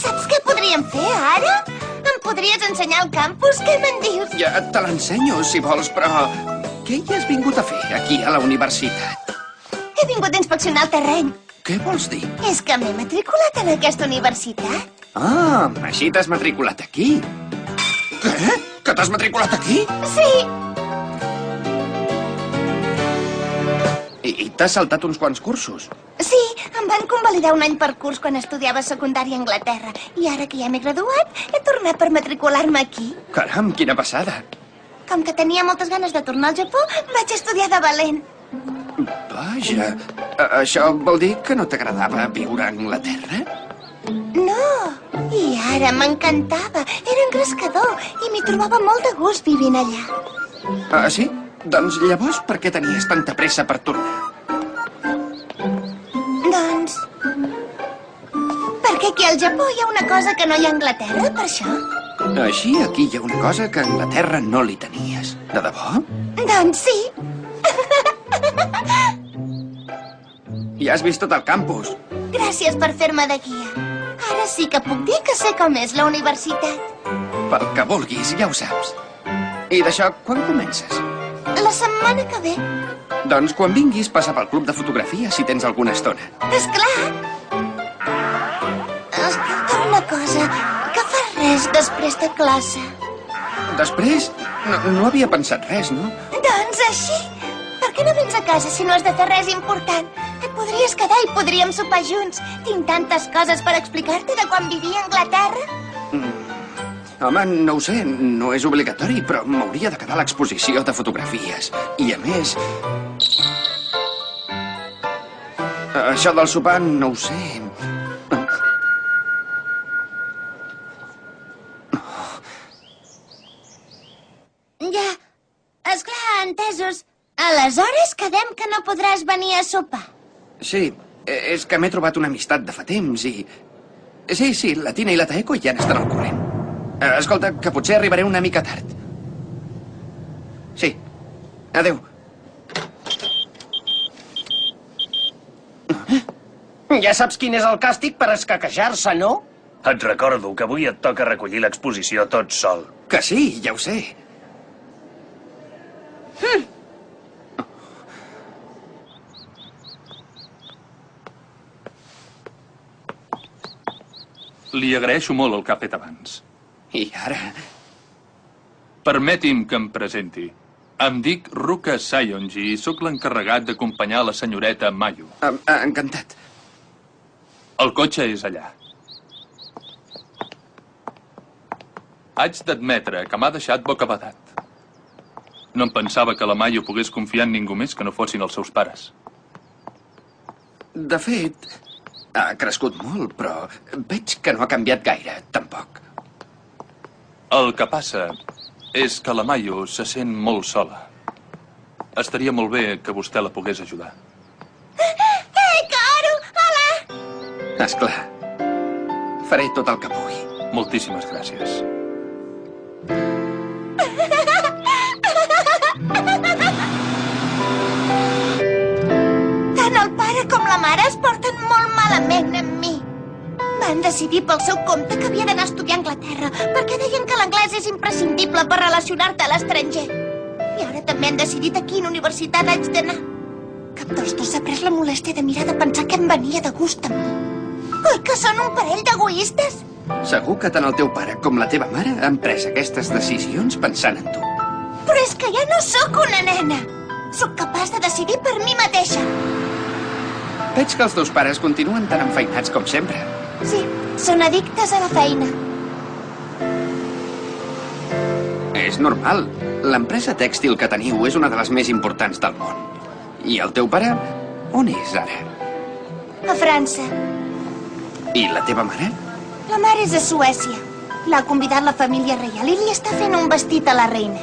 Saps què podríem fer, ara? Em podries ensenyar el campus? Què me'n dius? Ja te l'ensenyo, si vols, però... Què hi has vingut a fer, aquí, a la universitat? He vingut a inspeccionar el terreny. Què vols dir? És que m'he matriculat en aquesta universitat. Ah, així t'has matriculat aquí. Què? Que t'has matriculat aquí? Sí. I t'has saltat uns quants cursos? Sí, em van convalidar un any per curs quan estudiava secundària a Anglaterra. I ara que ja m'he graduat, he tornat per matricular-me aquí. Caram, quina passada. Com que tenia moltes ganes de tornar al Japó, vaig estudiar de valent. Vaja, això vol dir que no t'agradava viure a Anglaterra? No, i ara m'encantava. Era engrescador i m'hi trobava molt de gust vivint allà. Ah, sí? Doncs llavors per què tenies tanta pressa per tornar? Doncs... perquè aquí al Japó hi ha una cosa que no hi ha a Anglaterra, per això. Així, aquí hi ha una cosa que a Anglaterra no li tenies. De debò? Doncs sí. Ja has vist tot el campus. Gràcies per fer-me de guia. Ara sí que puc dir que sé com és la universitat. Pel que vulguis, ja ho saps. I d'això, quan comences? La setmana que ve. Doncs quan vinguis, passa pel club de fotografia si tens alguna estona. Esclar. Escolta una cosa, que fas res després de classe? Després? No havia pensat res, no? Doncs així. Per què no vens a casa si no has de fer res important? Et podries quedar i podríem sopar junts. Tinc tantes coses per explicar-te de quan vivia a Anglaterra. Home, no ho sé, no és obligatori, però m'hauria de quedar a l'exposició de fotografies. I a més... Això del sopar, no ho sé. Ja, esclar, entesos. Aleshores quedem que no podràs venir a sopar. Sí, és que m'he trobat una amistat de fa temps i... Sí, la Tina i la Taeko ja n'estan al corrent. Escolta, que potser arribaré una mica tard. Sí. Adéu. Ja saps quin és el càstig per escaquejar-se, no? Et recordo que avui et toca recollir l'exposició tot sol. Que sí, ja ho sé. Li agraeixo molt el que ha fet abans. I ara... Permeti'm que em presenti. Em dic Ruka Sayonji i sóc l'encarregat d'acompanyar la senyoreta Mayu. Encantat. El cotxe és allà. Haig d'admetre que m'ha deixat bocabadat. No em pensava que la Mayu pogués confiar en ningú més que no fossin els seus pares. De fet, ha crescut molt, però veig que no ha canviat gaire, tampoc. El que passa és que la Mayu se sent molt sola. Estaria molt bé que vostè la pogués ajudar. Ei, Caro! Hola! Esclar. Faré tot el que pugui. Moltíssimes gràcies. Tant el pare com la mare es porten molt malament amb mi. Van decidir pel seu compte que havia d'anar a estudiar a Anglaterra perquè deien que l'anglès és imprescindible per relacionar-te a l'estranger. I ara també han decidit a quina universitat haig d'anar. Cap dels dos s'ha pres la molèstia de mirar de pensar que em venia de gust amb mi. Oi que són un parell d'egoistes? Segur que tant el teu pare com la teva mare han pres aquestes decisions pensant en tu. Però és que ja no sóc una nena. Sóc capaç de decidir per mi mateixa. Veig que els teus pares continuen tan enfeinats com sempre. Sí, són addictes a la feina. És normal. L'empresa tèxtil que teniu és una de les més importants del món. I el teu pare, on és ara? A França. I la teva mare? La mare és a Suècia. L'ha convidat la família reial i li està fent un vestit a la reina.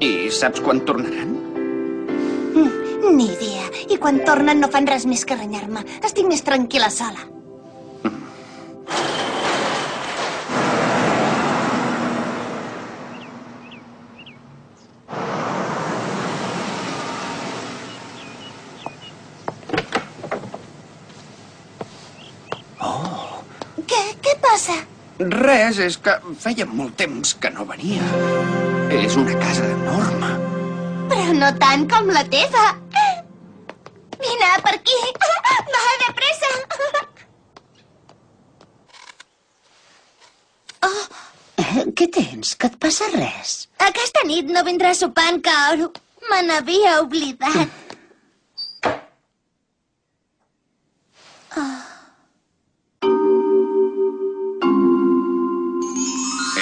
I saps quan tornaran? Ni idea. I quan tornen no fan res més que renyar-me. Estic més tranquil·la sola. Què passa? Res, és que feia molt temps que no venia. És una casa enorme. Però no tant com la teva. Vine, per aquí. Va, de pressa. Què tens? Que et passa res? Aquesta nit no vindrà a sopar en Kaoru. Me n'havia oblidat.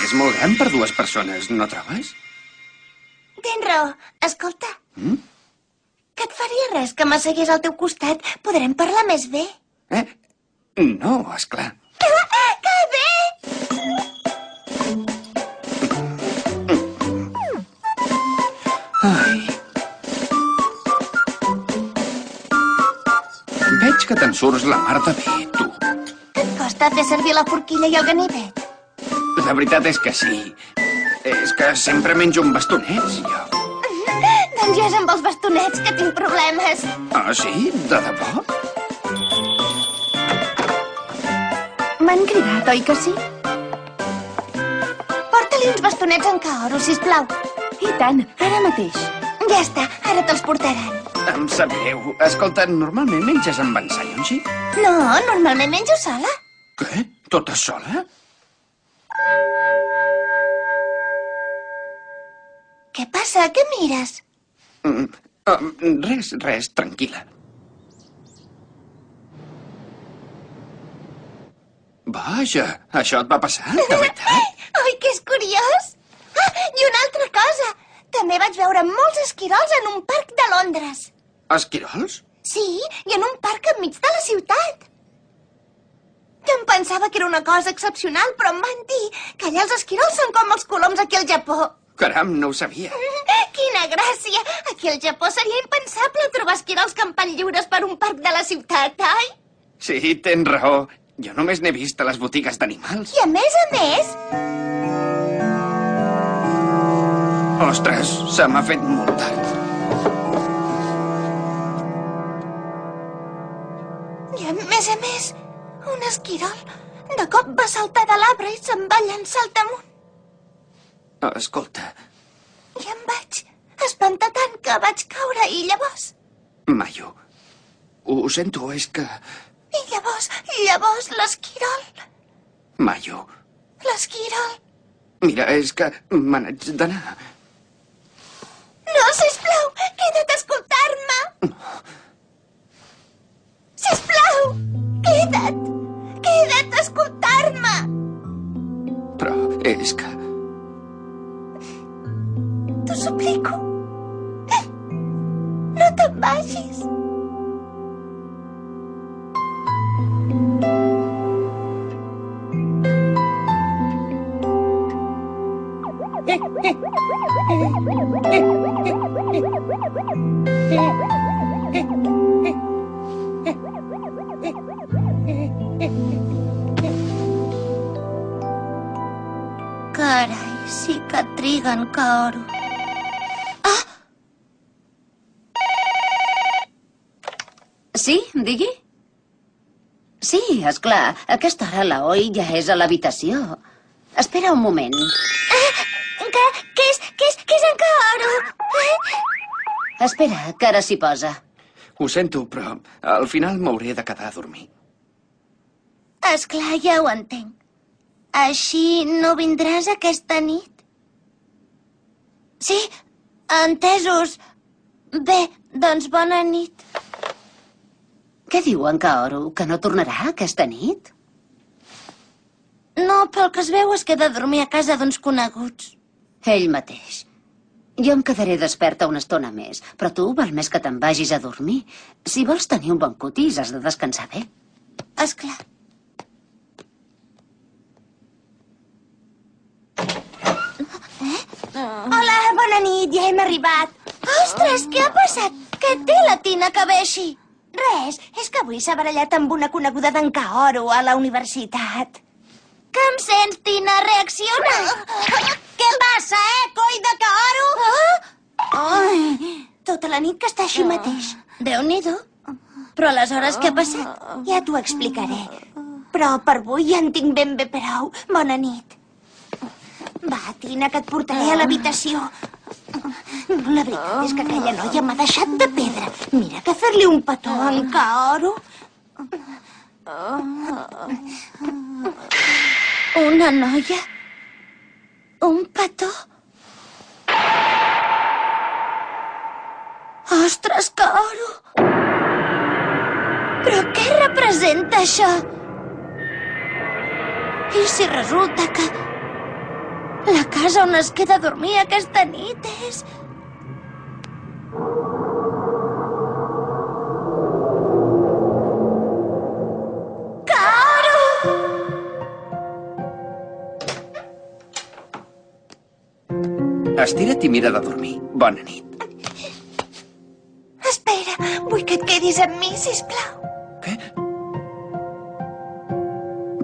És molt gran per 2 persones, no trobes? Tens raó. Escolta. Que et faria res que m'assegués al teu costat? Podrem parlar més bé. No, esclar. Que bé! Ai. Veig que te'n surts la mar de bé, tu. Què et costa fer servir la forquilla i el ganivet? La veritat és que sí. És que sempre menjo amb bastonets, jo. Doncs jo és amb els bastonets que tinc problemes. Ah, sí? De debò? M'han cridat, oi que sí? Porta-li uns bastonets en Kaoru, sisplau. I tant, ara mateix. Ja està, ara te'ls portaran. Em sap greu. Escolta, normalment menges amb en Sayonji? No, normalment menjo sola. Què? Tota sola? Què passa? Què mires? Res, tranquil·la. Vaja, això et va passar, de veritat? Oi, que és curiós! Ah, i una altra cosa. També vaig veure molts esquirols en un parc de Londres. Esquirols? Sí, i en un parc enmig de la ciutat. Jo em pensava que era una cosa excepcional, però em van dir que allà els esquirols són com els coloms aquí al Japó. Caram, no ho sabia. Quina gràcia! Aquí al Japó seria impensable trobar esquirols campant lliures per un parc de la ciutat, oi? Sí, tens raó. Jo només n'he vist a les botigues d'animals. I a més, Ostres, se m'ha fet molt tard. a més, un esquirol de cop va saltar de l'arbre i se'm va llançar al damunt. Escolta. I em vaig espantar tant que vaig caure i llavors... Mayo, ho sento, és que... I llavors, l'esquirol... Mayo. L'esquirol... Mira, és que me n'haig d'anar. No, sisplau, queda't a escoltar-me. Sisplau, queda't a escoltar-me. Però és que... T'ho suplico. No te'n vagis. Carai, sí que triguen, Kaoru. Ah! Sí, digui? Sí, és clar. A aquesta hora l'Aoi ja és a l'habitació. Espera un moment. Què és en Kaoru? Espera, que ara s'hi posa. Ho sento, però al final m'hauré de quedar a dormir. Esclar, ja ho entenc. Així no vindràs aquesta nit? Sí, entesos. Bé, doncs bona nit. Què diu en Kaoru? Que no tornarà aquesta nit? No, pel que es veu es queda a dormir a casa d'uns coneguts. Ell mateix. Jo em quedaré desperta una estona més, però tu val més que te'n vagis a dormir. Si vols tenir un bon cutis, has de descansar bé. Esclar. Hola, bona nit, ja hem arribat. Ostres, què ha passat? Què té la Tina que ve així? Res, és que avui s'ha barallat amb una coneguda d'en Kaoru a la universitat. Que em sents, Tina? Reacciona! Què passa, coi de Kaoru? Tota la nit que està així mateix. Déu-n'hi-do. Però aleshores què ha passat? Ja t'ho explicaré. però per avui ja en tinc ben bé prou. Bona nit. Va, Tina, que et portaré a l'habitació. La veritat és que aquella noia m'ha deixat de pedra. Mira que fer-li un petó en Kaoru. Una noia? Un petó? Ostres, Kaoru! Però què representa això? I si resulta que la casa on es queda a dormir aquesta nit és... Kaoru! Estira't i mira de dormir. Bona nit. Espera, vull que et quedis amb mi, sisplau. Què?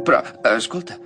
Però, escolta,